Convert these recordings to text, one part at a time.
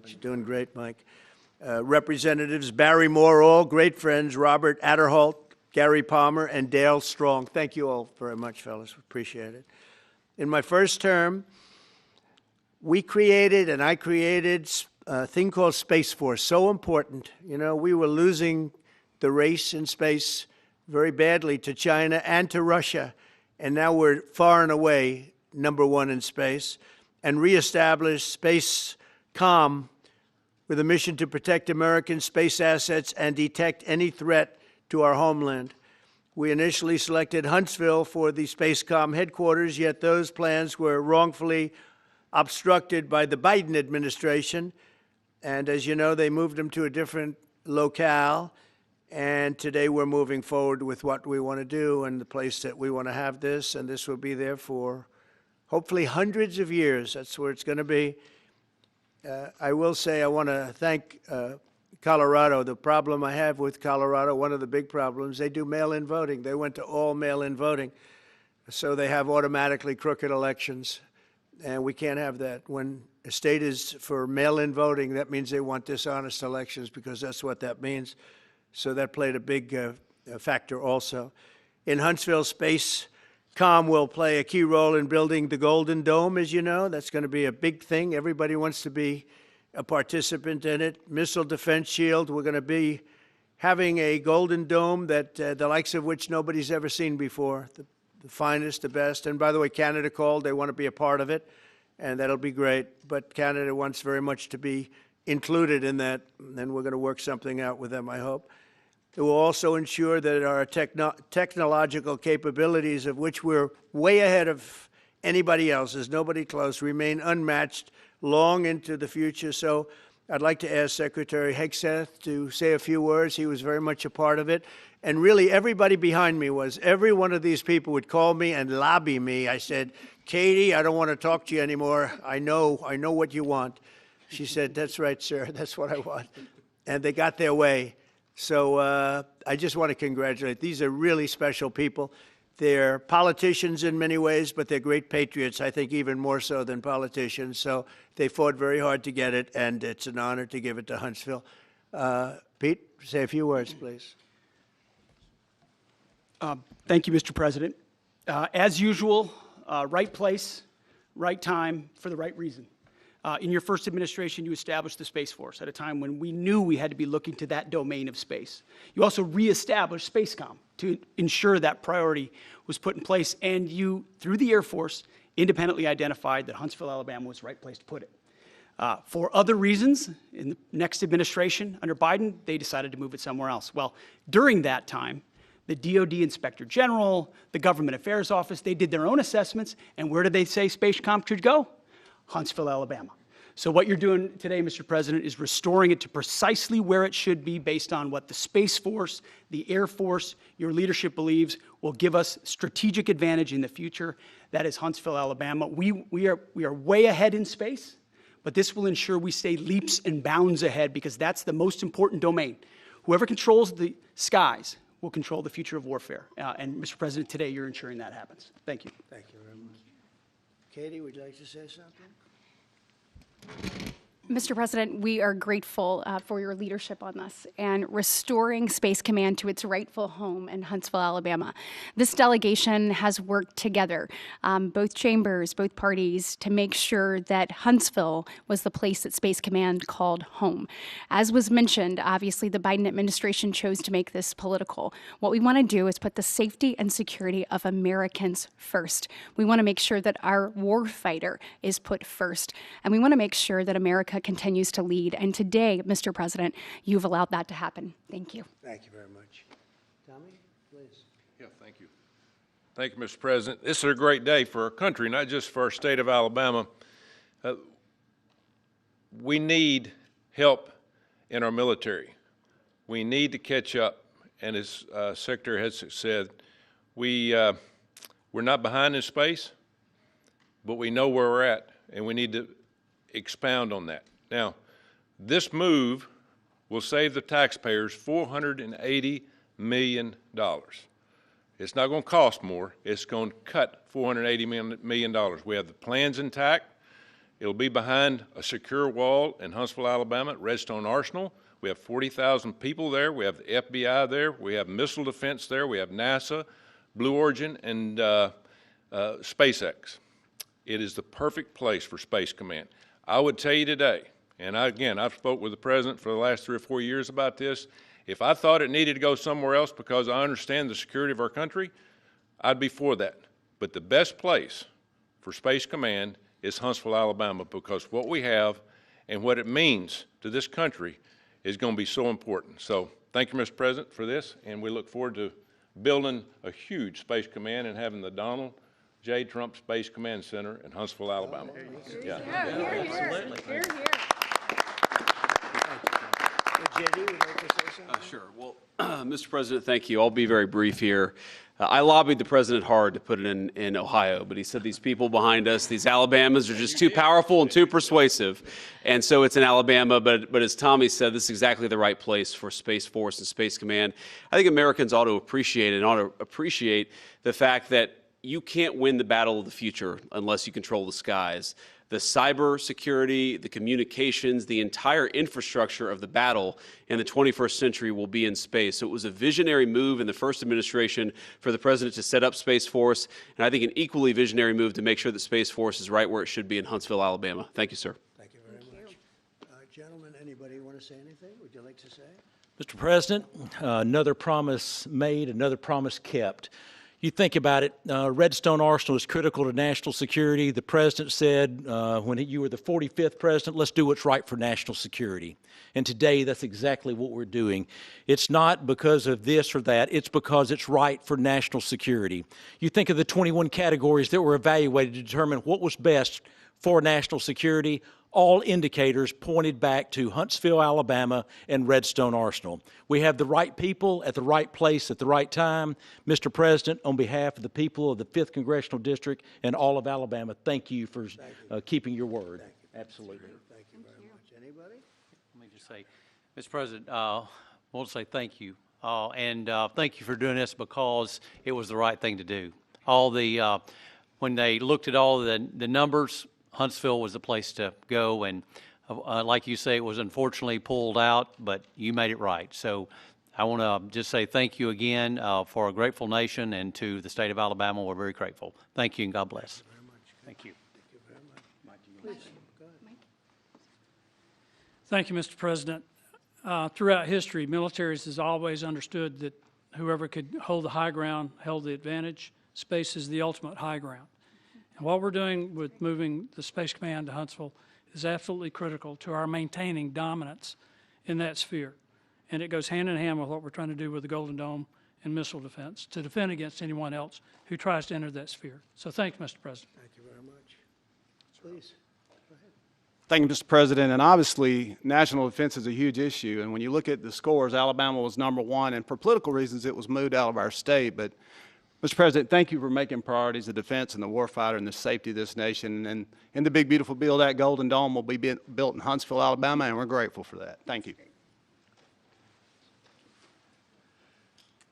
much. You're doing great, Mike. Representatives Barry Moore, all great friends, Robert Adderholt, Gary Palmer, and Dale Strong. Thank you all very much, fellas. Appreciate it. In my first term, I created a thing called Space Force, so important. You know, we were losing the race in space very badly to China and to Russia, and now we're far and away #1 in space, and reestablished Space Com with a mission to protect American space assets and detect any threat to our homeland. We initially selected Huntsville for the SpaceCom headquarters, yet those plans were wrongfully obstructed by the Biden administration. And as you know, they moved them to a different locale. And today we're moving forward with what we want to do and the place that we want to have this. And this will be there for hopefully hundreds of years. That's where it's going to be. I will say I want to thank Colorado. The problem I have with Colorado, one of the big problems, they do mail-in voting. They went to all mail-in voting. So they have automatically crooked elections. And we can't have that. When a state is for mail-in voting, that means they want dishonest elections, because that's what that means. So that played a big factor also. In Huntsville, SpaceCom will play a key role in building the Golden Dome, as you know. That's going to be a big thing. Everybody wants to be a participant in it. Missile Defense Shield, we're going to be having a Golden Dome that the likes of which nobody's ever seen before. The finest, the best. And by the way, Canada called. They want to be a part of it, and that'll be great. But Canada wants very much to be included in that, and we're going to work something out with them, I hope. It will also ensure that our technological capabilities, of which we're way ahead of anybody else, there's nobody close, remain unmatched long into the future. So I'd like to ask Secretary Hegseth to say a few words. He was very much a part of it. And really, everybody behind me was. Every one of these people would call me and lobby me. I said, Katie, I don't want to talk to you anymore. I know what you want. She said, that's right, sir. That's what I want. And they got their way. So I just want to congratulate. These are really special people. They're politicians in many ways, but they're great patriots, I think even more so than politicians. So they fought very hard to get it, and it's an honor to give it to Huntsville. Pete, say a few words, please. Thank you, Mr. President. As usual, right place, right time, for the right reason. In your first administration, you established the Space Force at a time when we knew we had to be looking to that domain of space. You also reestablished SpaceCom to ensure that priority was put in place, and you, through the Air Force, independently identified that Huntsville, Alabama was the right place to put it. For other reasons, in the next administration under Biden, they decided to move it somewhere else. Well, during that time, the DOD Inspector General, the Government Affairs Office, they did their own assessments, and where did they say SpaceCom should go? Huntsville, Alabama. So what you're doing today, Mr. President, is restoring it to precisely where it should be based on what the Space Force, the Air Force, your leadership believes will give us strategic advantage in the future. That is Huntsville, Alabama. We are way ahead in space, but this will ensure we stay leaps and bounds ahead, because that's the most important domain. Whoever controls the skies will control the future of warfare. And Mr. President, today you're ensuring that happens. Thank you. Thank you very much. Katie, would you like to say something? Mr. President, we are grateful for your leadership on this and restoring Space Command to its rightful home in Huntsville, Alabama. This delegation has worked together, both chambers, both parties, to make sure that Huntsville was the place that Space Command called home. As was mentioned, obviously the Biden administration chose to make this political. What we want to do is put the safety and security of Americans first. We want to make sure that our warfighter is put first, and we want to make sure that America continues to lead. And today, Mr. President, you've allowed that to happen. Thank you. Thank you very much. Tommy, please. Yeah, thank you. Thank you, Mr. President. This is a great day for our country, not just for our state of Alabama. We need help in our military. We need to catch up. And as Secretary Hegseth said, we're not behind in space, but we know where we're at, and we need to expound on that. Now, this move will save the taxpayers $480 million. It's not going to cost more. It's going to cut $480 million. We have the plans intact, It'll be behind a secure wall in Huntsville, Alabama, at Redstone Arsenal. We have 40,000 people there. We have the FBI there. We have missile defense there. We have NASA, Blue Origin, and SpaceX. It is the perfect place for Space Command. I would tell you today, and I've spoke with the President for the last 3 or 4 years about this. If I thought it needed to go somewhere else because I understand the security of our country, I'd be for that. But the best place for Space Command is Huntsville, Alabama, because what we have and what it means to this country is going to be so important. So thank you, Mr. President, for this, and we look forward to building a huge Space Command and having the Donald J. Trump Space Command Center in Huntsville, Alabama. Here, here. JD, would you like to say something? Sure. Well, Mr. President, thank you. I'll be very brief here. I lobbied the president hard to put it in Ohio, but he said these people behind us, these Alabamas, are just too powerful and too persuasive, and so it's in Alabama. But as Tommy said, this is exactly the right place for Space Force and Space Command. I think Americans ought to appreciate the fact that you can't win the battle of the future unless you control the skies. The cyber security, the communications, the entire infrastructure of the battle in the 21st century will be in space. So it was a visionary move in the first administration for the president to set up Space Force, and I think an equally visionary move to make sure that Space Force is right where it should be in Huntsville, Alabama. Thank you, sir. Thank you very much. Gentlemen, anybody want to say anything? Would you like to say? Mr. President, another promise made, another promise kept. You think about it, Redstone Arsenal is critical to national security. The president said when you were the 45th president, let's do what's right for national security. And today, that's exactly what we're doing. It's not because of this or that. It's because it's right for national security. You think of the 21 categories that were evaluated to determine what was best for national security. All indicators pointed back to Huntsville, Alabama, and Redstone Arsenal. We have the right people at the right place at the right time. Mr. President, on behalf of the people of the 5th Congressional District and all of Alabama, thank you for keeping your word. Absolutely. Thank you very much. Anybody? Let me just say, Mr. President, I want to say thank you. And thank you for doing this because it was the right thing to do. When they looked at all the numbers, Huntsville was the place to go, and like you say, it was unfortunately pulled out, but you made it right. So I want to just say thank you again for a grateful nation, and to the state of Alabama, we're very grateful. Thank you, and God bless. Thank you. Thank you very much. Please, go ahead. Thank you, Mr. President. Throughout history, militaries has always understood that whoever could hold the high ground held the advantage. Space is the ultimate high ground. And what we're doing with moving the Space Command to Huntsville is absolutely critical to our maintaining dominance in that sphere. And it goes hand in hand with what we're trying to do with the Golden Dome and missile defense, to defend against anyone else who tries to enter that sphere. So thank you, Mr. President. Thank you very much. Please. Thank you, Mr. President. And obviously, national defense is a huge issue. And when you look at the scores, Alabama was #1. And for political reasons, it was moved out of our state. But, Mr. President, thank you for making priorities the defense and the warfighter and the safety of this nation. And in the big, beautiful bill, that Golden Dome will be built in Huntsville, Alabama, and we're grateful for that. Thank you.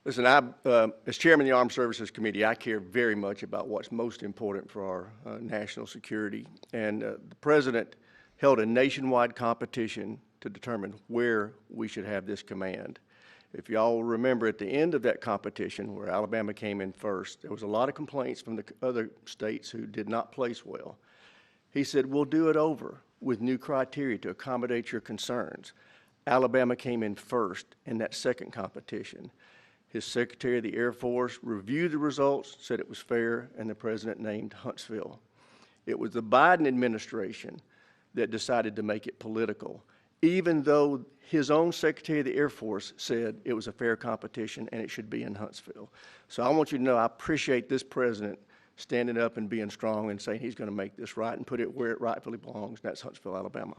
Listen, as chairman of the Armed Services Committee, I care very much about what's most important for our national security. And the President held a nationwide competition to determine where we should have this command. If y'all remember, at the end of that competition, where Alabama came in first, there was a lot of complaints from the other states who did not place well. He said, we'll do it over with new criteria to accommodate your concerns. Alabama came in first in that second competition. His Secretary of the Air Force reviewed the results, said it was fair, and the President named Huntsville. It was the Biden administration that decided to make it political, even though his own Secretary of the Air Force said it was a fair competition and it should be in Huntsville. So I want you to know I appreciate this President standing up and being strong and saying he's going to make this right and put it where it rightfully belongs, and that's Huntsville, Alabama.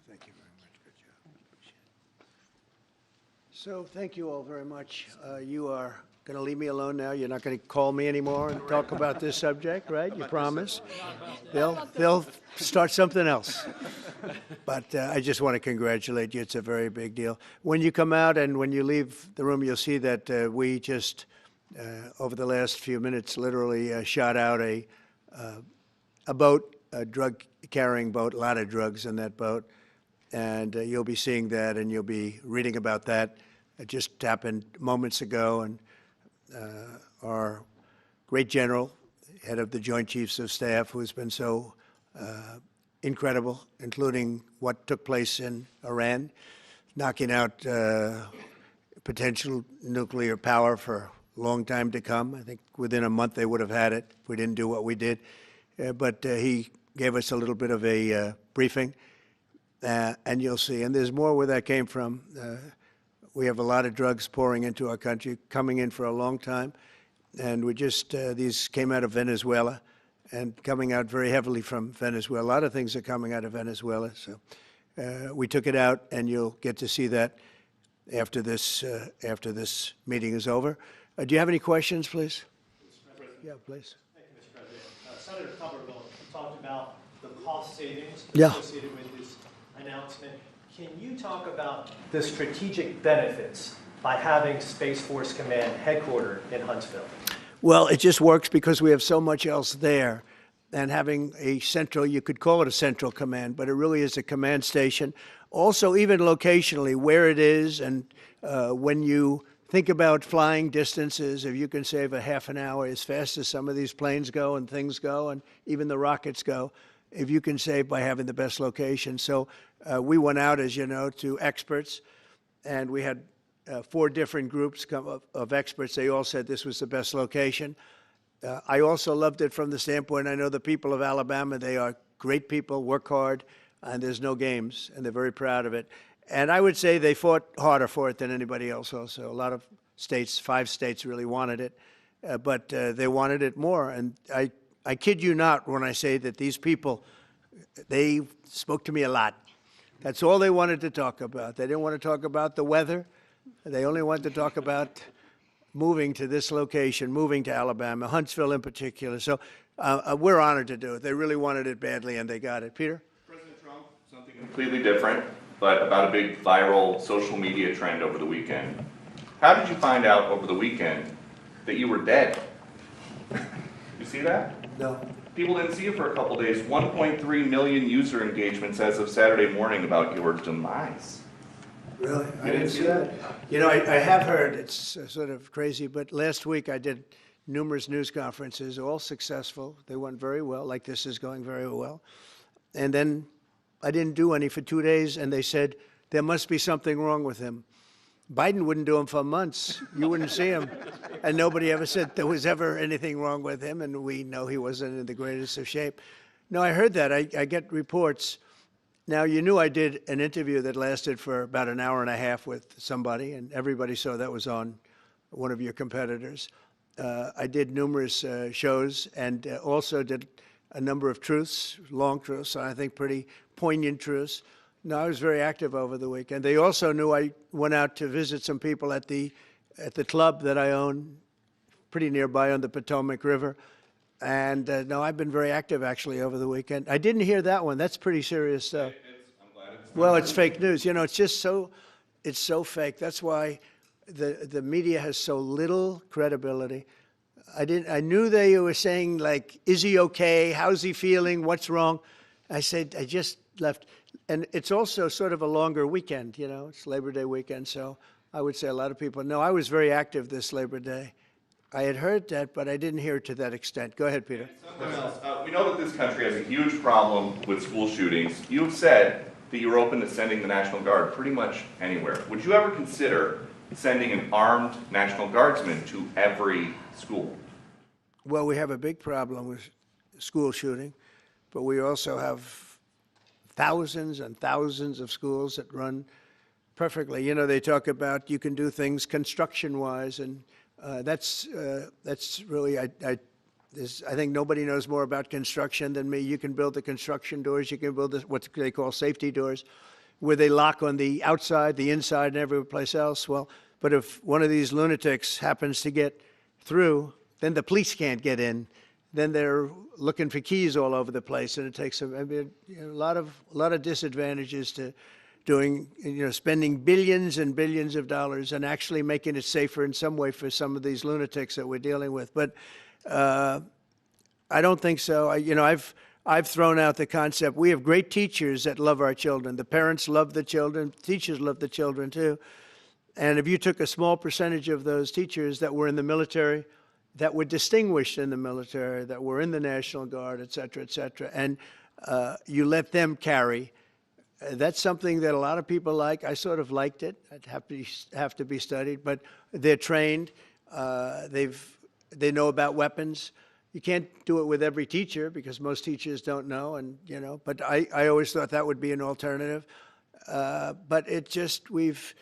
Thank you very much. Good job. Appreciate it. So thank you all very much. You are going to leave me alone now? You're not going to call me anymore and talk about this subject, right? You promise? They'll start something else. But I just want to congratulate you. It's a very big deal. When you come out and when you leave the room, you'll see that we just, over the last few minutes, literally shot out a boat, a drug carrying boat, a lot of drugs in that boat. And you'll be seeing that, and you'll be reading about that. It just happened moments ago, and our great general, head of the Joint Chiefs of Staff, who's been so incredible, including what took place in Iran, knocking out potential nuclear power for a long time to come. I think within a month they would have had it if we didn't do what we did. But he gave us a little bit of a briefing, and you'll see. And there's more where that came from. We have a lot of drugs pouring into our country, coming in for a long time. And we just, these came out of Venezuela and coming out very heavily from Venezuela. A lot of things are coming out of Venezuela. So we took it out, and you'll get to see that after this meeting is over. Do you have any questions, please? Yeah, please. Thank you, Mr. President. Senator Somerville talked about the cost savings Yeah. associated with this announcement. Can you talk about the strategic benefits by having Space Force Command headquartered in Huntsville? Well, it just works because we have so much else there. And having a central, you could call it a central command, but it really is a command station. Also, even locationally, where it is, and when you think about flying distances, if you can save a half an hour as fast as some of these planes go and things go, and even the rockets go, if you can save by having the best location. So we went out, as you know, to experts, and we had 4 different groups of experts. They all said this was the best location. I also loved it from the standpoint, I know the people of Alabama, they are great people, work hard, and there's no games, and they're very proud of it. And I would say they fought harder for it than anybody else also. A lot of states, 5 states really wanted it, but they wanted it more. And I kid you not when I say that these people, they spoke to me a lot. That's all they wanted to talk about. They didn't want to talk about the weather. They only wanted to talk about moving to this location, moving to Alabama, Huntsville in particular. So we're honored to do it. They really wanted it badly, and they got it. Peter? President Trump, something completely different, but about a big viral social media trend over the weekend. How did you find out over the weekend that you were dead? You see that? No. People didn't see you for a couple days. 1.3 million user engagements as of Saturday morning about your demise. Really? I didn't didn't see see that. You know, I have heard, it's sort of crazy, but last week I did numerous news conferences, all successful. They went very well, like this is going very well. And then I didn't do any for 2 days, and they said, there must be something wrong with him. Biden wouldn't do them for months. You wouldn't see him. And nobody ever said there was ever anything wrong with him, and we know he wasn't in the greatest of shape. No, I heard that. I get reports. Now, you knew I did an interview that lasted for about an hour and a half with somebody, and everybody saw that was on one of your competitors. I did numerous shows and also did a number of truths, long truths, and I think pretty poignant truths. No, I was very active over the weekend. They also knew I went out to visit some people at the club that I own, pretty nearby on the Potomac River. And no, I've been very active actually over the weekend. I didn't hear that one. That's pretty serious stuff. I'm glad it's Well, it's fake news. You know, it's just it's so fake. That's why the media has so little credibility. I knew they were saying, like, is he okay? How's he feeling? What's wrong? I said, I just left. And it's also sort of a longer weekend, you know, it's Labor Day weekend. So I would say a lot of people know. I was very active this Labor Day. I had heard that, but I didn't hear it to that extent. Go ahead, Peter. We know that this country has a huge problem with school shootings. You have said that you're open to sending the National Guard pretty much anywhere. Would you ever consider sending an armed National Guardsman to every school? Well, we have a big problem with school shooting, but we also have thousands and thousands of schools that run perfectly. You know, they talk about you can do things construction-wise, and that's really, I think nobody knows more about construction than me. You can build the construction doors. You can build what they call safety doors, where they lock on the outside, the inside, and every place else. Well, but if one of these lunatics happens to get through, then the police can't get in. Then they're looking for keys all over the place, and it takes a lot of disadvantages to doing, spending billions and billions of dollars and actually making it safer in some way for some of these lunatics that we're dealing with. But I don't think so. I've thrown out the concept. We have great teachers that love our children. The parents love the children. Teachers love the children, too. And if you took a small percentage of those teachers that were in the military, that were distinguished in the military, that were in the National Guard, et cetera, and you let them carry, that's something that a lot of people like. I sort of liked it. It'd have to be studied, but they're trained. They know about weapons. You can't do it with every teacher because most teachers don't know, and But I always thought that would be an alternative. But it just we've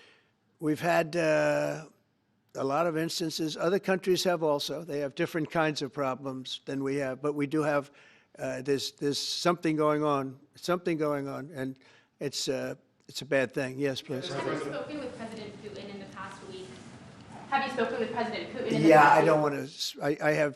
had a lot of instances. Other countries have also. They have different kinds of problems than we have, but we do have. There's something going on. And it's a bad thing. Yes, please. Have you spoken with President Putin in the past week? Have you spoken with President Putin in the past week? Yeah, I don't want to.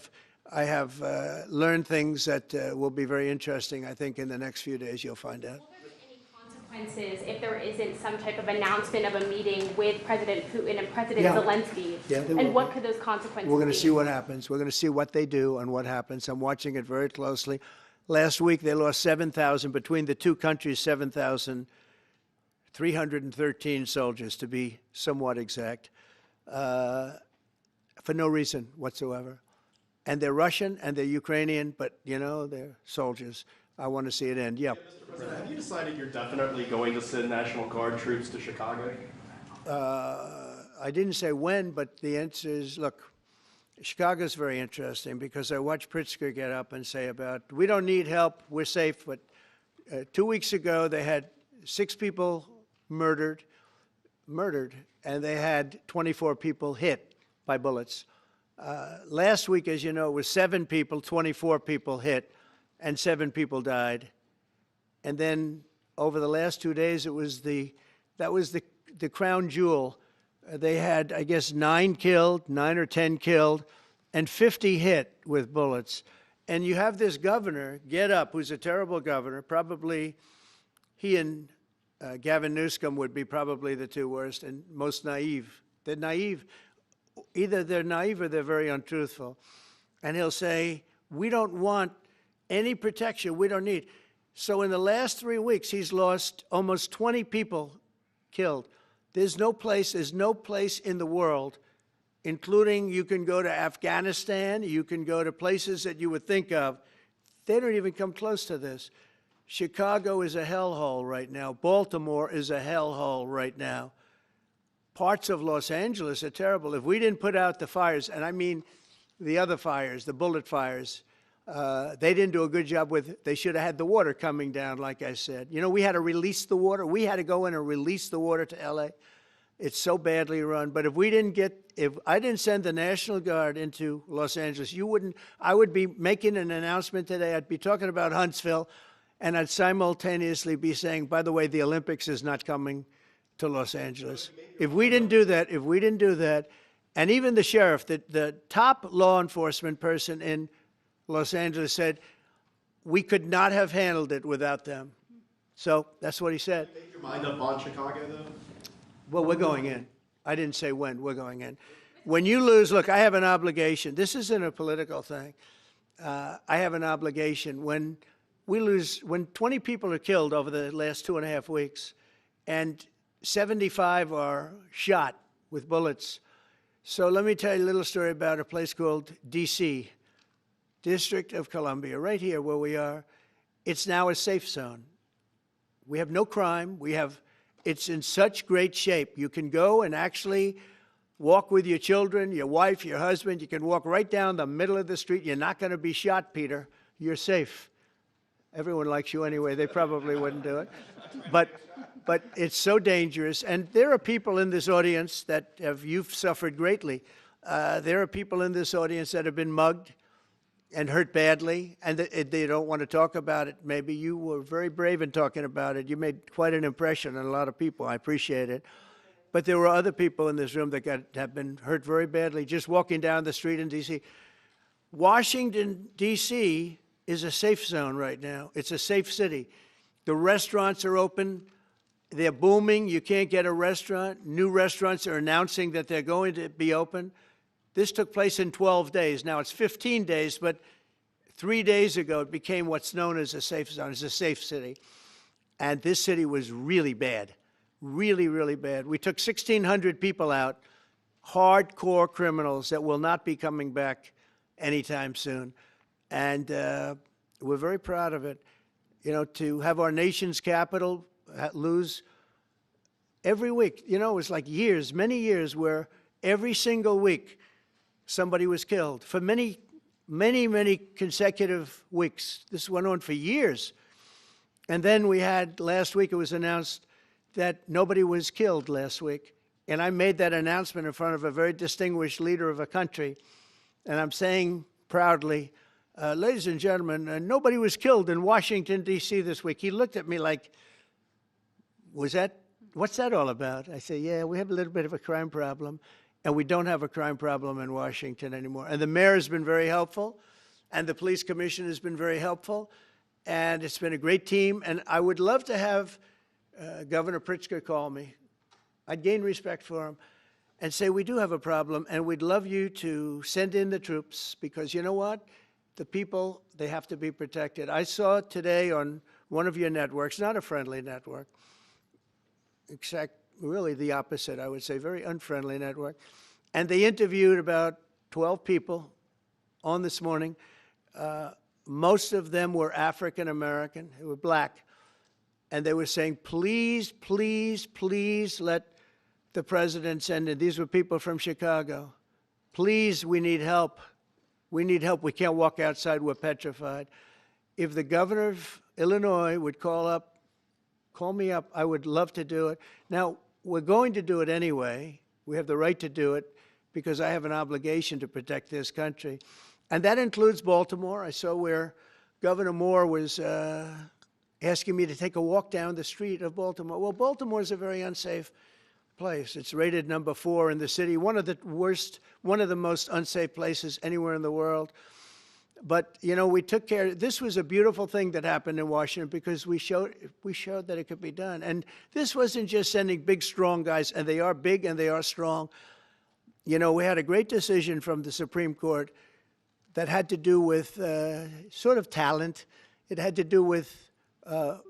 I have learned things that will be very interesting. I think in the next few days you'll find out. Will there be any consequences if there isn't some type of announcement of a meeting with President Putin and President Zelensky? Yeah, there will and what be. could those consequences be? We're going to see what happens. We're going to see what they do and what happens. I'm watching it very closely. Last week they lost 7,000 between the two countries. 7,313 soldiers, to be somewhat exact, for no reason whatsoever. And they're Russian and they're Ukrainian, but, they're soldiers. I want to see it end. Yeah. Mr. President, have you decided you're definitely going to send National Guard troops to Chicago? I didn't say when, but the answer is, look, Chicago's very interesting because I watched Pritzker get up and say we don't need help, we're safe. But 2 weeks ago, they had 6 people murdered, and they had 24 people hit by bullets. Last week, as you know, it was 7 people, 24 people hit, and 7 people died. And then over the last 2 days, that was the crown jewel. They had, I guess, 9 or 10 killed, and 50 hit with bullets. And you have this governor get up, who's a terrible governor. Probably he and Gavin Newsom would be probably the 2 worst and most naive. They're naive. Either they're naive or they're very untruthful. And he'll say, we don't want any protection. We don't need. So in the last 3 weeks, he's lost almost 20 people killed. There's no place in the world, including you can go to Afghanistan, you can go to places that you would think of. They don't even come close to this. Chicago is a hellhole right now. Baltimore is a hellhole right now. Parts of Los Angeles are terrible. If we didn't put out the fires, and I mean the other fires, the bullet fires, they didn't do a good job with, they should have had the water coming down, like I said. We had to release the water. We had to go in and release the water to LA. It's so badly run. But if I didn't send the National Guard into Los Angeles, I would be making an announcement today. I'd be talking about Huntsville, and I'd simultaneously be saying, by the way, the Olympics is not coming to Los Angeles. If we didn't do that, and even the sheriff, the top law enforcement person in Los Angeles said, we could not have handled it without them. So that's what he said. Make your mind up on Chicago, though? Well, we're going in. I didn't say when. We're going in. When you lose, look, I have an obligation. This isn't a political thing. I have an obligation. When we lose, when 20 people are killed over the last 2.5 weeks, and 75 are shot with bullets. So let me tell you a little story about a place called D.C., District of Columbia, right here where we are. It's now a safe zone. We have no crime. It's in such great shape. You can go and actually walk with your children, your wife, your husband. You can walk right down the middle of the street. You're not going to be shot, Peter. You're safe. Everyone likes you anyway. They probably wouldn't do it. But it's so dangerous. And there are people in this audience you've suffered greatly. There are people in this audience that have been mugged and hurt badly, and they don't want to talk about it. Maybe you were very brave in talking about it. You made quite an impression on a lot of people. I appreciate it. But there were other people in this room that have been hurt very badly just walking down the street in D.C. Washington, D.C. is a safe zone right now. It's a safe city. The restaurants are open. They're booming. You can't get a restaurant. New restaurants are announcing that they're going to be open. This took place in 12 days. Now, it's 15 days, but 3 days ago, it became what's known as a safe zone. It's a safe city. And this city was really bad, really, really bad. We took 1,600 people out, hardcore criminals that will not be coming back anytime soon. And we're very proud of it. You know, to have our nation's capital lose every week, you know, it was like years, many years, where every single week somebody was killed for many, many, many consecutive weeks. This went on for years. And then we had, last week it was announced that nobody was killed last week. And I made that announcement in front of a very distinguished leader of a country. And I'm saying proudly, ladies and gentlemen, nobody was killed in Washington, D.C. this week. He looked at me like, what's that all about? I say, yeah, we have a little bit of a crime problem, and we don't have a crime problem in Washington anymore. And the mayor has been very helpful, and the police commission has been very helpful, and it's been a great team. And I would love to have Governor Pritzker call me. I'd gain respect for him and say, we do have a problem, and we'd love you to send in the troops, because you know what? The people, they have to be protected. I saw today on one of your networks, not a friendly network, except really the opposite, I would say, very unfriendly network. And they interviewed about 12 people on this morning. Most of them were African American, who were black. And they were saying, please, please, please let the president send in. These were people from Chicago. Please, we need help. We need help. We can't walk outside. We're petrified. If the governor of Illinois would call me up, I would love to do it. Now, we're going to do it anyway. We have the right to do it because I have an obligation to protect this country. And that includes Baltimore. I saw where Governor Moore was asking me to take a walk down the street of Baltimore. Well, Baltimore is a very unsafe place. It's rated number 4 in the city, one of the most unsafe places anywhere in the world. But, you know, we took care. This was a beautiful thing that happened in Washington because we showed that it could be done. And this wasn't just sending big, strong guys, and they are big and they are strong. You know, we had a great decision from the Supreme Court that had to do with sort of talent. It had to do with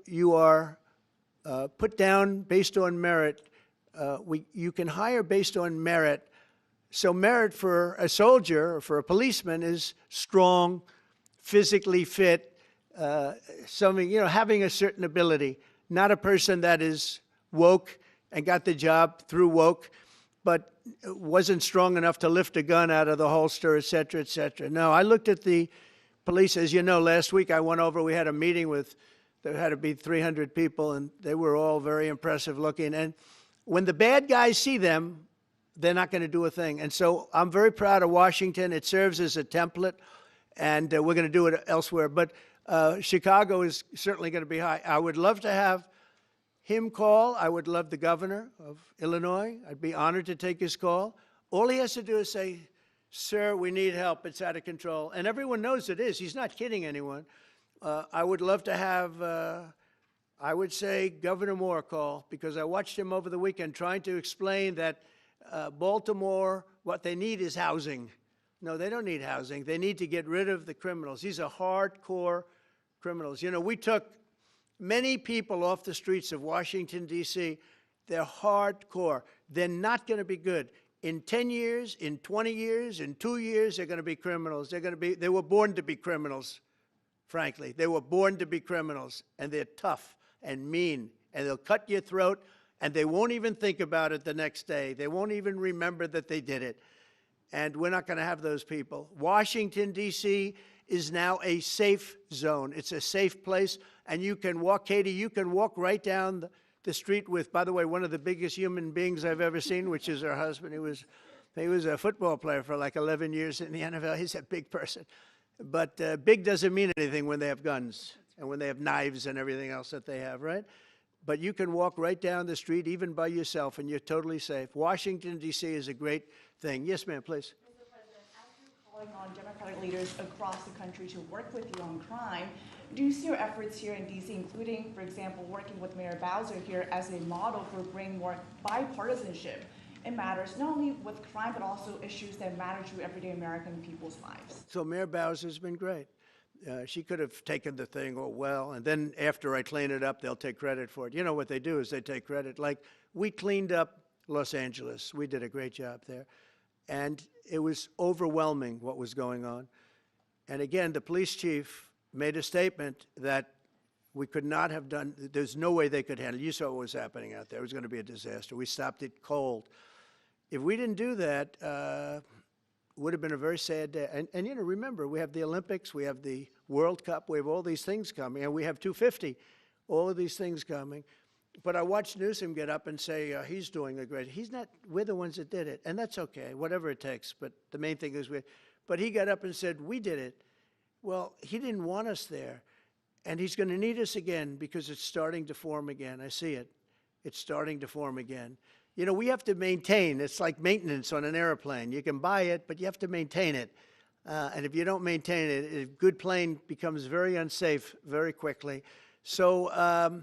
you are put down based on merit. You can hire based on merit. So merit for a soldier or for a policeman is strong, physically fit, something, you know, having a certain ability, not a person that is woke and got the job through woke, but wasn't strong enough to lift a gun out of the holster, et cetera, et cetera. No, I looked at the police. As you know, last week I went over, we had a meeting with, there had to be 300 people, and they were all very impressive looking. And when the bad guys see them, they're not going to do a thing. And so I'm very proud of Washington. It serves as a template, and we're going to do it elsewhere. But Chicago is certainly going to be high. I would love to have him call. I would love the governor of Illinois. I'd be honored to take his call. All he has to do is say, sir, we need help. It's out of control. And everyone knows it is. He's not kidding anyone. I would love to have, I would say, Governor Moore call, because I watched him over the weekend trying to explain that Baltimore, what they need is housing. No, they don't need housing. They need to get rid of the criminals. These are hardcore criminals. You know, we took many people off the streets of Washington, D.C. They're hardcore. They're not going to be good. In 10 years, in 20 years, in 2 years, they're going to be criminals. They were born to be criminals, frankly. They were born to be criminals, and they're tough and mean, and they'll cut your throat, and they won't even think about it the next day. They won't even remember that they did it. And we're not going to have those people. Washington, D.C. is now a safe zone. It's a safe place. And you can walk, Katie, you can walk right down the street with, by the way, one of the biggest human beings I've ever seen, which is her husband. He was a football player for like 11 years in the NFL. He's a big person. But big doesn't mean anything when they have guns and when they have knives and everything else that they have, right? But you can walk right down the street, even by yourself, and you're totally safe. Washington, D.C. is a great thing. Yes, ma'am, please. Mr. President, as you're calling on Democratic leaders across the country to work with you on crime, do you see your efforts here in D.C., including, for example, working with Mayor Bowser here as a model for bringing more bipartisanship in matters not only with crime, but also issues that matter to everyday American people's lives? So Mayor Bowser's been great. She could have taken the thing, oh, well, and then after I clean it up, they'll take credit for it. You know what they do is they take credit. Like, we cleaned up Los Angeles. We did a great job there. And it was overwhelming what was going on. And again, the police chief made a statement that we could not have done, there's no way they could handle it. You saw what was happening out there. It was going to be a disaster. We stopped it cold. If we didn't do that, would have been a very sad day. And, you know, remember, we have the Olympics, we have the World Cup, we have all these things coming, and we have 250, all of these things coming. But I watched Newsroom get up and say, he's doing a great, he's not, we're the ones that did it, and that's okay, whatever it takes, but the main thing is but he got up and said, we did it. Well, he didn't want us there, and he's going to need us again because it's starting to form again. I see it. It's starting to form again. You know, we have to maintain. It's like maintenance on an airplane. You can buy it, but you have to maintain it. And if you don't maintain it, a good plane becomes very unsafe very quickly. So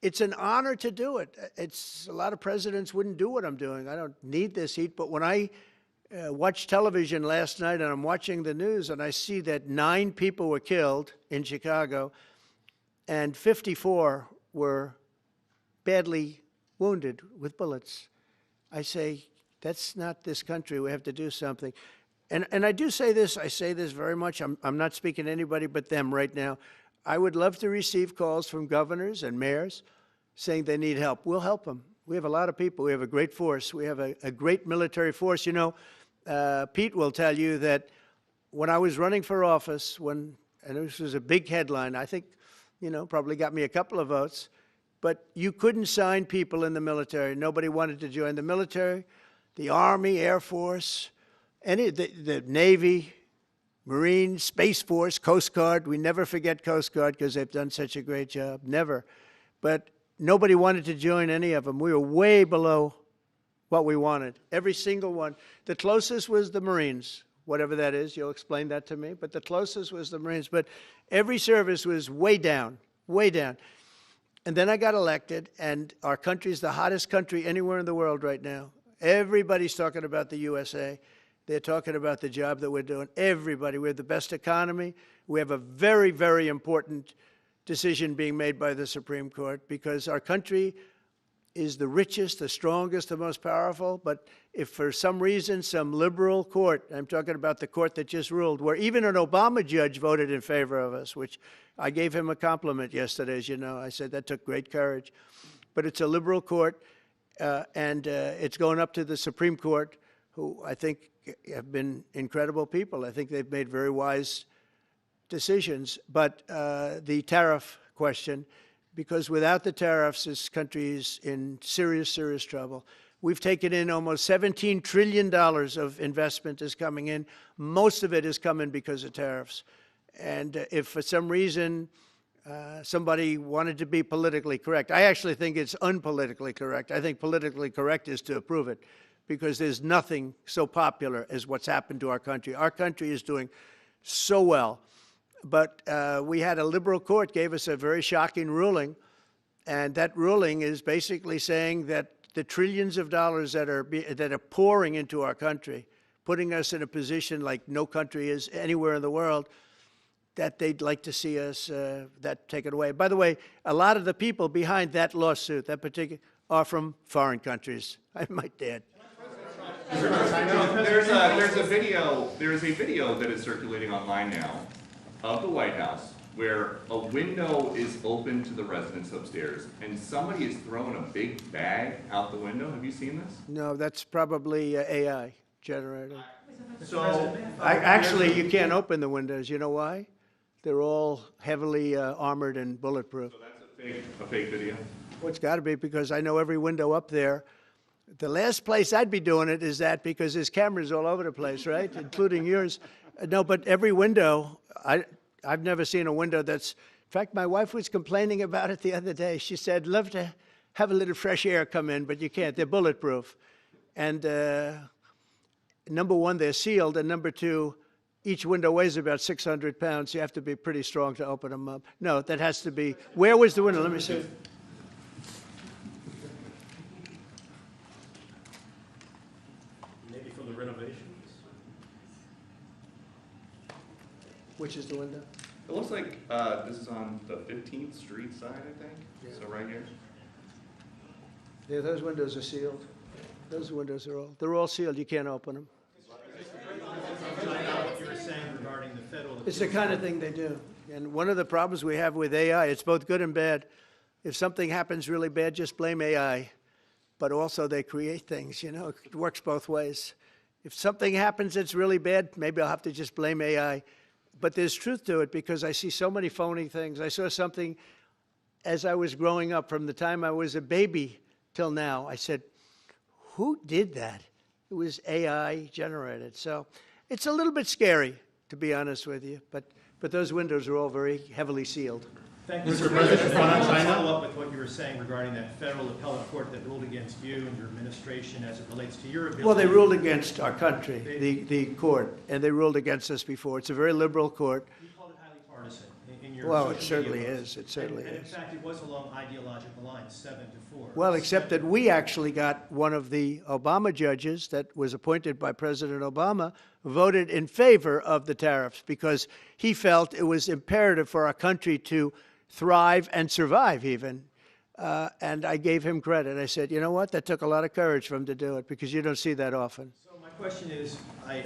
it's an honor to do it. A lot of presidents wouldn't do what I'm doing. I don't need this heat. But when I watched television last night and I'm watching the news and I see that 9 people were killed in Chicago and 54 were badly wounded with bullets, I say, that's not this country. We have to do something. And I do say this, I say this very much. I'm not speaking to anybody but them right now. I would love to receive calls from governors and mayors saying they need help. We'll help them. We have a lot of people. We have a great force. We have a great military force. You know, Pete will tell you that when I was running for office, and this was a big headline, I think, you know, probably got me a couple of votes, but you couldn't sign people in the military. Nobody wanted to join the military, the Army, Air Force, the Navy, Marines, Space Force, Coast Guard. We never forget Coast Guard because they've done such a great job. Never. But nobody wanted to join any of them. We were way below what we wanted. Every single one. The closest was the Marines, whatever that is. You'll explain that to me. But the closest was the Marines. But every service was way down, way down. And then I got elected, and our country is the hottest country anywhere in the world right now. Everybody's talking about the USA. They're talking about the job that we're doing. Everybody. We have the best economy. We have a very, very important decision being made by the Supreme Court because our country is the richest, the strongest, the most powerful. But if for some reason some liberal court, I'm talking about the court that just ruled, where even an Obama judge voted in favor of us, which I gave him a compliment yesterday, as you know. I said that took great courage. But it's a liberal court, and it's going up to the Supreme Court, who I think have been incredible people. I think they've made very wise decisions. But the tariff question, because without the tariffs, this country is in serious, serious trouble. We've taken in almost $17 trillion of investment is coming in. Most of it is coming because of tariffs. And if for some reason somebody wanted to be politically correct, I actually think it's unpolitically correct. I think politically correct is to approve it because there's nothing so popular as what's happened to our country. Our country is doing so well. But we had a liberal court gave us a very shocking ruling, and that ruling is basically saying that the trillions of dollars that are pouring into our country, putting us in a position like no country is anywhere in the world, that they'd like to see us that taken away. By the way, a lot of the people behind that lawsuit, that particular, are from foreign countries. I might add. There's a video that is circulating online now of the White House where a window is open to the residents upstairs and somebody is throwing a big bag out the window. Have you seen this? No, that's probably AI generated. So Actually, you can't open the windows. You know why? They're all heavily armored and bulletproof. So that's a fake video? Well, it's got to be because I know every window up there. The last place I'd be doing it is that because there's cameras all over the place, right, including yours. No, but every window, I've never seen a window that's, in fact, my wife was complaining about it the other day. She said, love to have a little fresh air come in, but you can't. They're bulletproof. And number one, they're sealed, and number two, each window weighs about 600 pounds. You have to be pretty strong to open them up. No, that has to be, where was the window? Let me see. Maybe from the renovations? Which is the window? It looks like this is on the 15th Street side, I think. So right here. Yeah, those windows are sealed. Those windows are they're all sealed. You can't open them. What you were saying regarding the federal. It's the kind of thing they do. And one of the problems we have with AI, it's both good and bad. If something happens really bad, just blame AI. But also they create things, you know, it works both ways. If something happens that's really bad, maybe I'll have to just blame AI. But there's truth to it because I see so many phony things. I saw something as I was growing up from the time I was a baby till now. I said, who did that? It was AI generated. So it's a little bit scary, to be honest with you. But those windows are all very heavily sealed. Thank you, Mr. President. I want to follow up with what you were saying regarding that federal appellate court that ruled against you and your administration as it relates to your ability. Well, they ruled against our country, the court, and they ruled against us before. It's a very liberal court. You called it highly partisan in your Well, it social certainly media is. posts. It certainly and is. in fact, it was along ideological lines, 7-4. Well, except that we actually got one of the Obama judges that was appointed by President Obama voted in favor of the tariffs because he felt it was imperative for our country to thrive and survive even. And I gave him credit. I said, you know what? That took a lot of courage for him to do it because you don't see that often. So my question is, I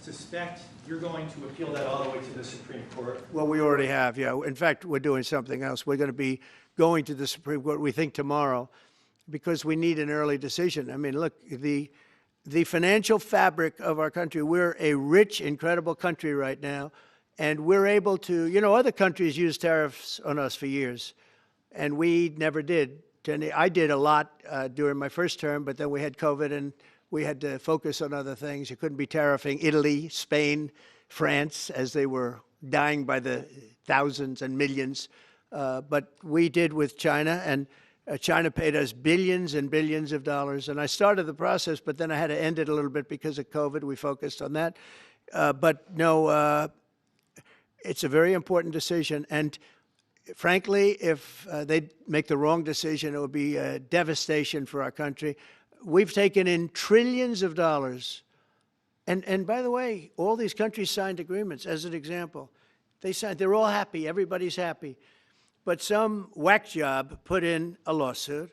suspect you're going to appeal that all the way to the Supreme Court. Well, we already have, yeah. In fact, we're doing something else. We're going to be going to the Supreme Court, we think tomorrow, because we need an early decision. I mean, look, the financial fabric of our country, we're a rich, incredible country right now. And we're able to, you know, other countries use tariffs on us for years, and we never did. I did a lot during my first term, but then we had COVID, and we had to focus on other things. You couldn't be tariffing Italy, Spain, France, as they were dying by the thousands and millions. But we did with China, and China paid us billions and billions of dollars. And I started the process, but then I had to end it a little bit because of COVID. We focused on that. But no, it's a very important decision, and frankly, if they make the wrong decision, it would be a devastation for our country. We've taken in trillions of dollars, and by the way, all these countries signed agreements. As an example, they're all happy, everybody's happy, but some whack job put in a lawsuit.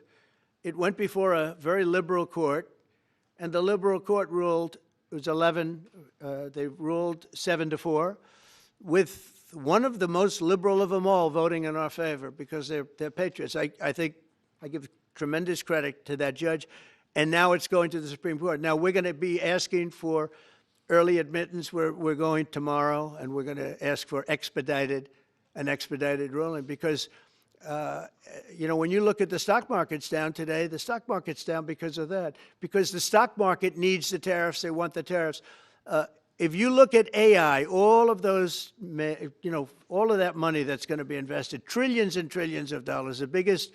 It went before a very liberal court, and the liberal court ruled, it was 11, they ruled 7-4. With one of the most liberal of them all voting in our favor because they're patriots. I think I give tremendous credit to that judge. And now it's going to the Supreme Court. Now we're going to be asking for early admittance. We're going tomorrow, and we're going to ask for an expedited ruling because, you know, when you look at the stock market's down today, the stock market's down because of that. Because the stock market needs the tariffs. They want the tariffs. If you look at AI, all of those, you know, all of that money that's going to be invested, trillions and trillions of dollars, the biggest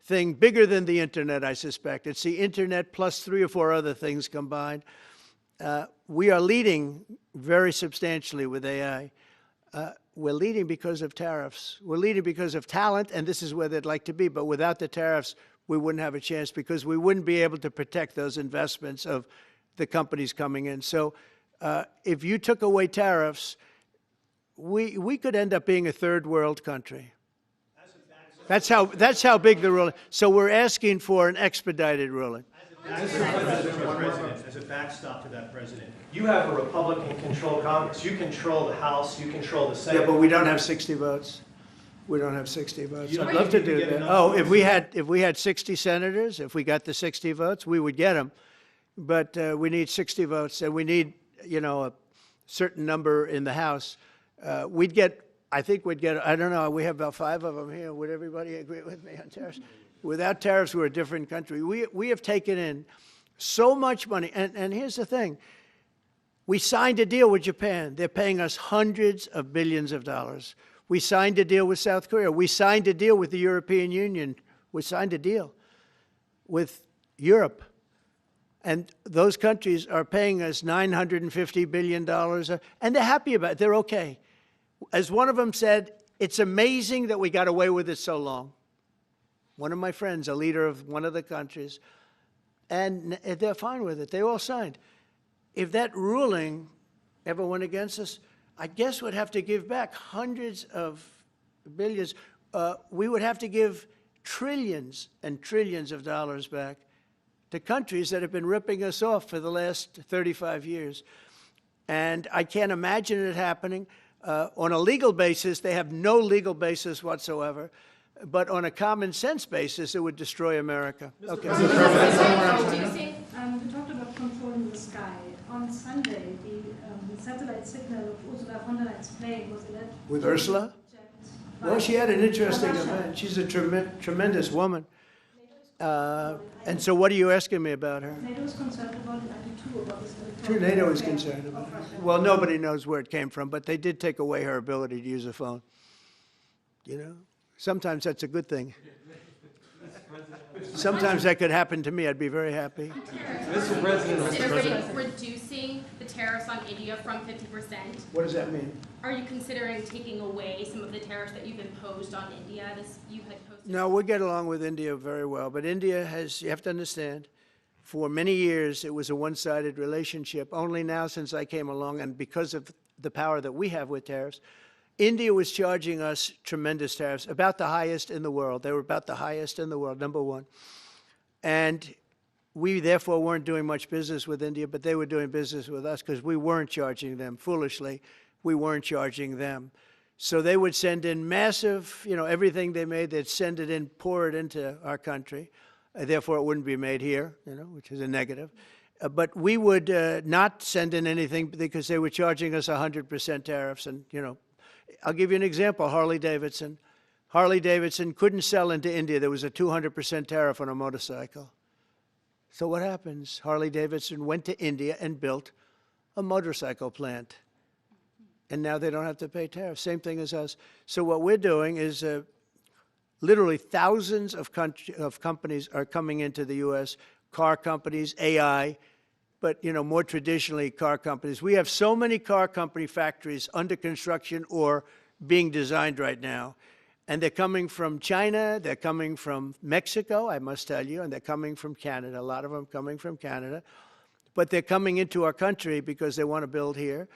thing, bigger than the internet, I suspect. It's the internet plus 3 or 4 other things combined. We are leading very substantially with AI. We're leading because of tariffs. We're leading because of talent, and this is where they'd like to be. But without the tariffs, we wouldn't have a chance because we wouldn't be able to protect those investments of the companies coming in. So if you took away tariffs, we could end up being a third world country. That's how big the ruling. So we're asking for an expedited ruling. As a backstop to that, President, you have a Republican-controlled Congress. You control the House. You control the Senate. Yeah, but we don't have 60 votes. We don't have 60 votes. I'd love to do that. Oh, if we had 60 senators, if we got the 60 votes, we would get them. But we need 60 votes, and we need, you know, a certain number in the House. I think we'd get, I don't know, we have about 5 of them here. Would everybody agree with me on tariffs? Without tariffs, we're a different country. We have taken in so much money. And here's the thing. We signed a deal with Japan. They're paying us hundreds of billions of dollars. We signed a deal with South Korea. We signed a deal with the European Union. We signed a deal with Europe. And those countries are paying us $950 billion. And they're happy about it. They're okay. As one of them said, it's amazing that we got away with it so long. One of my friends, a leader of one of the countries, and they're fine with it. They all signed. If that ruling ever went against us, I guess would have to give back hundreds of billions. We would have to give trillions and trillions of dollars back to countries that have been ripping us off for the last 35 years. And I can't imagine it happening. On a legal basis, they have no legal basis whatsoever. But on a common sense basis, it would destroy America. Okay. We talked about controlling the sky. On Sunday, the satellite signal of Ursula von der Leyen's plane was alleged. With Ursula? Well, she had an interesting event. She's a tremendous woman. And so what are you asking me about her? NATO is concerned about it, I do too, about this. Sure, NATO is concerned about it. Well, nobody knows where it came from, but they did take away her ability to use a phone. You know, sometimes that's a good thing. Sometimes that could happen to me. I'd be very happy. Mr. President, reducing the tariffs on India from 50%. What does that mean? Are you considering taking away some of the tariffs that you've imposed on India? You had posted. No, we get along with India very well, but India has, you have to understand, for many years it was a one-sided relationship. Only now, since I came along, and because of the power that we have with tariffs, India was charging us tremendous tariffs, about the highest in the world. They were about the highest in the world, number one. And we therefore weren't doing much business with India, but they were doing business with us because we weren't charging them. Foolishly, we weren't charging them. So they would send in massive, you know, everything they made, they'd send it in, pour it into our country. Therefore, it wouldn't be made here, you know, which is a negative. But we would not send in anything because they were charging us 100% tariffs. And, you know, I'll give you an example, Harley-Davidson. Harley-Davidson couldn't sell into India. There was a 200% tariff on a motorcycle. So what happens? Harley-Davidson went to India and built a motorcycle plant. And now they don't have to pay tariffs. Same thing as us. So what we're doing is literally thousands of companies are coming into the U.S., car companies, AI, but, you know, more traditionally, car companies. We have so many car company factories under construction or being designed right now. And they're coming from China, they're coming from Mexico, I must tell you, and they're coming from Canada, a lot of them coming from Canada. But they're coming into our country because they want to build here.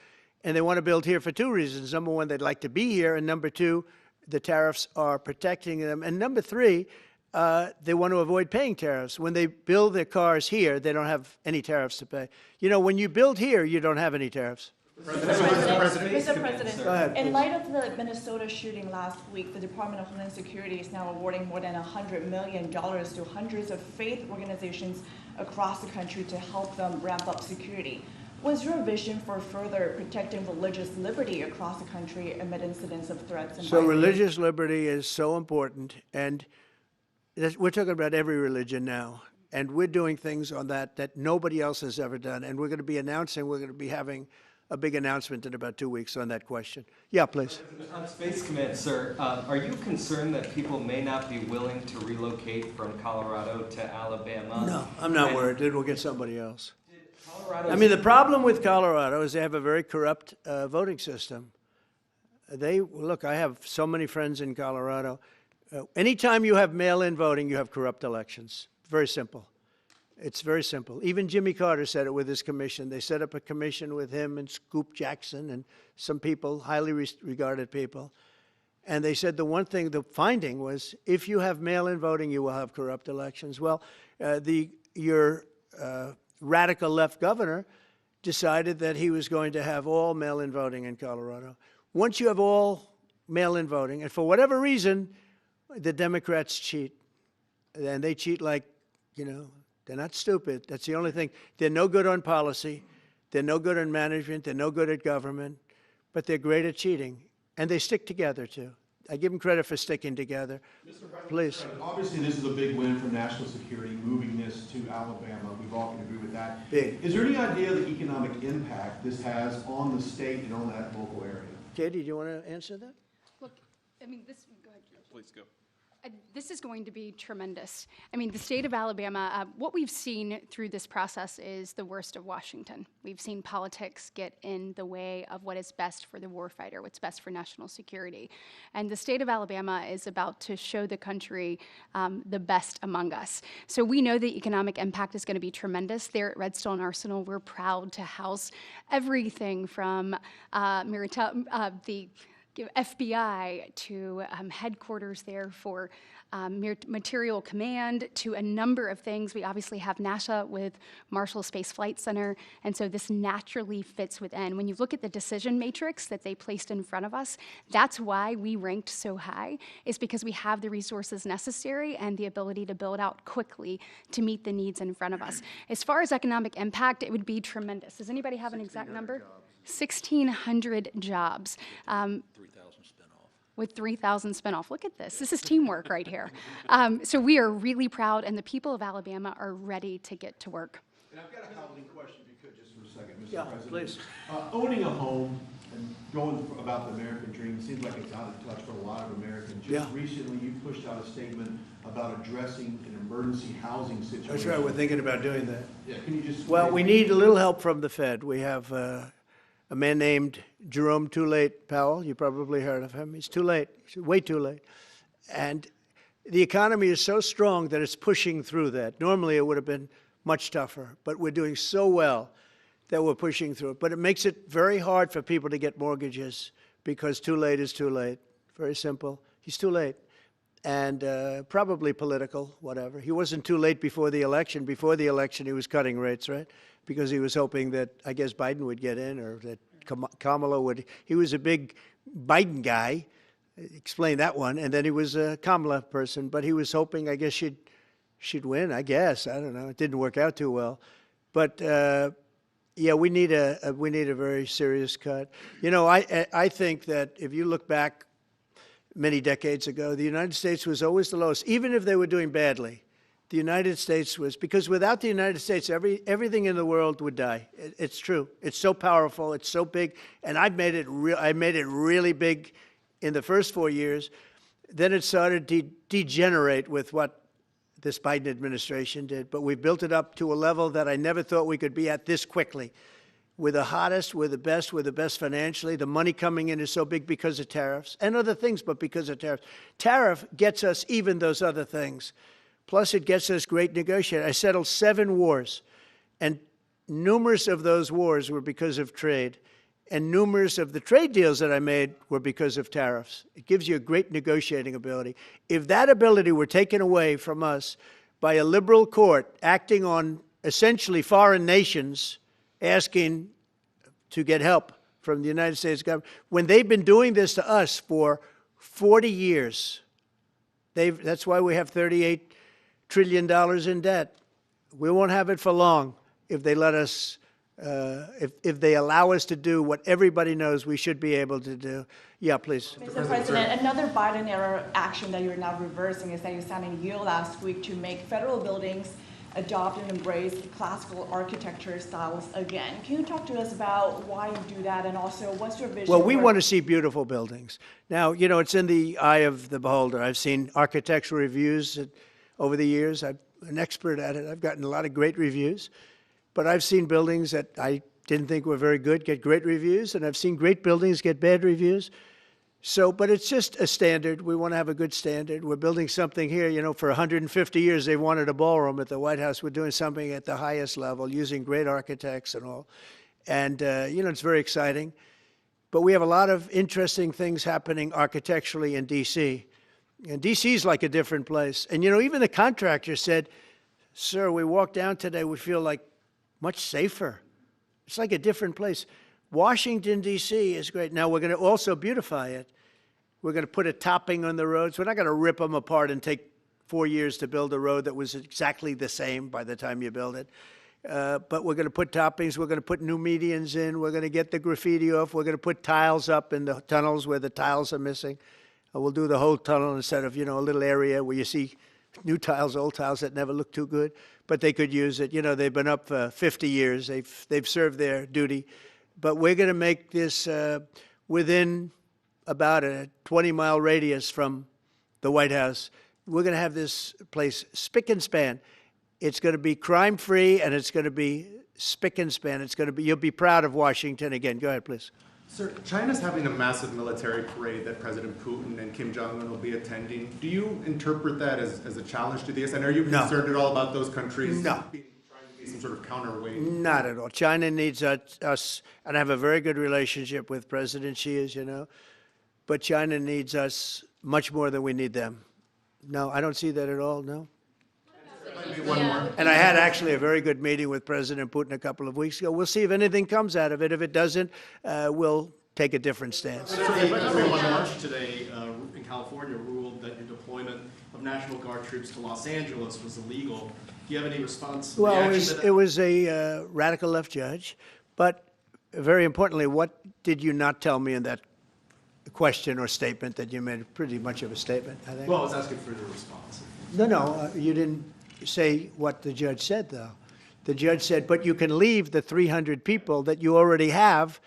And they want to build here for two reasons. Number one, they'd like to be here. And number two, the tariffs are protecting them. And number three, they want to avoid paying tariffs. When they build their cars here, they don't have any tariffs to pay. You know, when you build here, you don't have any tariffs. Mr. President, Go ahead, in please. light of the Minnesota shooting last week, the Department of Homeland Security is now awarding more than $100 million to hundreds of faith organizations across the country to help them ramp up security. What's your vision for further protecting religious liberty across the country amid incidents of threats and So violence? religious liberty is so important, and we're talking about every religion now, and we're doing things on that nobody else has ever done, and we're going to be having a big announcement in about 2 weeks on that question. Yeah, please. On Space Command, sir, are you concerned that people may not be willing to relocate from Colorado to Alabama? No, I'm not worried. It will get somebody else. I mean, the problem with Colorado is they have a very corrupt voting system. Look, I have so many friends in Colorado. Anytime you have mail-in voting, you have corrupt elections. Very simple. It's very simple. Even Jimmy Carter said it with his commission. They set up a commission with him and Scoop Jackson and some people, highly regarded people. And they said the finding was, if you have mail-in voting, you will have corrupt elections. Well, your radical left governor decided that he was going to have all mail-in voting in Colorado. Once you have all mail-in voting, and for whatever reason, the Democrats cheat. And they cheat like, you know, they're not stupid. That's the only thing. They're no good on policy. They're no good on management. They're no good at government. But they're great at cheating. And they stick together, too. I give them credit for sticking together. Please. Obviously, this is a big win for national security, moving this to Alabama. We've all can agree with that. Big. Is there any idea of the economic impact this has on the state and on that local area? Katie, do you want to answer that? Look, I mean, go ahead. Please go. This is going to be tremendous. I mean, the state of Alabama, what we've seen through this process is the worst of Washington. We've seen politics get in the way of what is best for the warfighter, what's best for national security. And the state of Alabama is about to show the country the best among us. So we know the economic impact is going to be tremendous. There at Redstone Arsenal, we're proud to house everything from the FBI to headquarters there for material command to a number of things. We obviously have NASA with Marshall Space Flight Center, and so this naturally fits within. When you look at the decision matrix that they placed in front of us, that's why we ranked so high, is because we have the resources necessary and the ability to build out quickly to meet the needs in front of us. As far as economic impact, it would be tremendous. Does anybody have an exact number? 1,600 jobs. 3,000 spin-off. With 3,000 spin-off. Look at this. This is teamwork right here. So we are really proud, and the people of Alabama are ready to get to work. And I've got a housing question, if you could, just for a second, Mr. Yeah, President. please. Owning a home and going about the American dream seems like it's out of touch for a lot of Americans. Just recently, you pushed out a statement about addressing an emergency housing situation. That's right, we're thinking about doing that. Yeah, can you just... Well, we need a little help from the Fed. We have a man named Jerome Too Late Powell. You probably heard of him. He's too late. He's way too late. And the economy is so strong that it's pushing through that. Normally, it would have been much tougher, but we're doing so well that we're pushing through it. But it makes it very hard for people to get mortgages because too late is too late. Very simple. He's too late. And probably political, whatever. He wasn't too late before the election. Before the election, he was cutting rates, right? Because he was hoping that, I guess, Biden would get in or that Kamala would. He was a big Biden guy. Explain that one. And then he was a Kamala person. But he was hoping, I guess, she'd win, I guess. I don't know. It didn't work out too well. But, yeah, we need a very serious cut. You know, I think that if you look back many decades ago, the United States was always the lowest, even if they were doing badly. The United States was, because without the United States, everything in the world would die. It's true. It's so powerful. It's so big. And I made it really big in the first 4 years. Then it started to degenerate with what this Biden administration did. But we built it up to a level that I never thought we could be at this quickly. We're the hottest, we're the best financially. The money coming in is so big because of tariffs and other things, but because of tariffs. Tariff gets us even those other things. Plus, it gets us great negotiators. I settled 7 wars, and numerous of those wars were because of trade, and numerous of the trade deals that I made were because of tariffs. It gives you a great negotiating ability. If that ability were taken away from us by a liberal court acting on essentially foreign nations, asking to get help from the United States government, when they've been doing this to us for 40 years, that's why we have $38 trillion in debt. We won't have it for long if they let us, if they allow us to do what everybody knows we should be able to do. Yeah, please. Mr. President, another Biden-era action that you're now reversing is that you signed a deal last week to make federal buildings adopt and embrace classical architecture styles again. Can you talk to us about why you do that, and also what's your vision? Well, we want to see beautiful buildings. Now, you know, it's in the eye of the beholder. I've seen architectural reviews over the years. I'm an expert at it. I've gotten a lot of great reviews. But I've seen buildings that I didn't think were very good get great reviews, and I've seen great buildings get bad reviews. So, but it's just a standard. We want to have a good standard. We're building something here, you know, for 150 years they wanted a ballroom at the White House. We're doing something at the highest level, using great architects and all. And, you know, it's very exciting. But we have a lot of interesting things happening architecturally in D.C. And D.C. is like a different place. And, you know, even the contractor said, sir, we walked down today, we feel like much safer. It's like a different place. Washington, D.C. is great. Now, we're going to also beautify it. We're going to put a topping on the roads. We're not going to rip them apart and take 4 years to build a road that was exactly the same by the time you build it. But we're going to put toppings. We're going to put new medians in. We're going to get the graffiti off. We're going to put tiles up in the tunnels where the tiles are missing. We'll do the whole tunnel instead of, you know, a little area where you see new tiles, old tiles that never look too good. But they could use it. You know, they've been up for 50 years. They've served their duty. But we're going to make this within about a 20-mile radius from the White House. we're going to have this place spick and span. It's going to be crime-free, and it's going to be spick and span. It's going to be, you'll be proud of Washington again. Go ahead, please. Sir, China's having a massive military parade that President Putin and Kim Jong-un will be attending. Do you interpret that as a challenge to this? And are you concerned at all about those countries trying to be some sort of counterweight? Not at all. China needs us, and I have a very good relationship with President Xi, as you know, but China needs us much more than we need them. No, I don't see that at all, no. And I had actually a very good meeting with President Putin a couple of weeks ago. We'll see if anything comes out of it. If it doesn't, we'll take a different stance. Everyone in March today in California ruled that your deployment of National Guard troops to Los Angeles was illegal. Do you have any response? Well, it was a radical left judge, but very importantly, what did you not tell me in that question or statement that you made? Pretty much of a statement, I think. Well, I was asking for your response. No, you didn't say what the judge said, though. The judge said, but you can leave the 300 people that you already have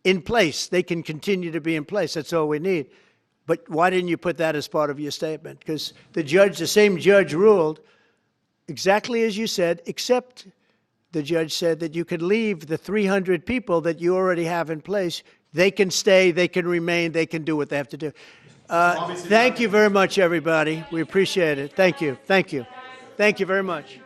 in place. They can continue to be in place. That's all we need. But why didn't you put that as part of your statement? Because the same judge ruled exactly as you said, except the judge said that you could leave the 300 people that you already have in place. They can stay, they can remain, they can do what they have to do. Thank you very much, everybody. We appreciate it. Thank you. Thank you. Thank you very much.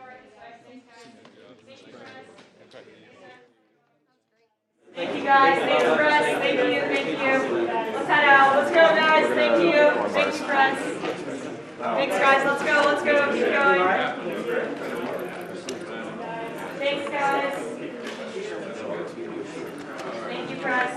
Thank you, guys. Thanks, press. Thank you. Thank you. Let's head out. Let's go, guys. Thank you. Thank you, press. Thanks, guys. Let's go. Let's go. Keep going. Thanks, guys. Thank you, press.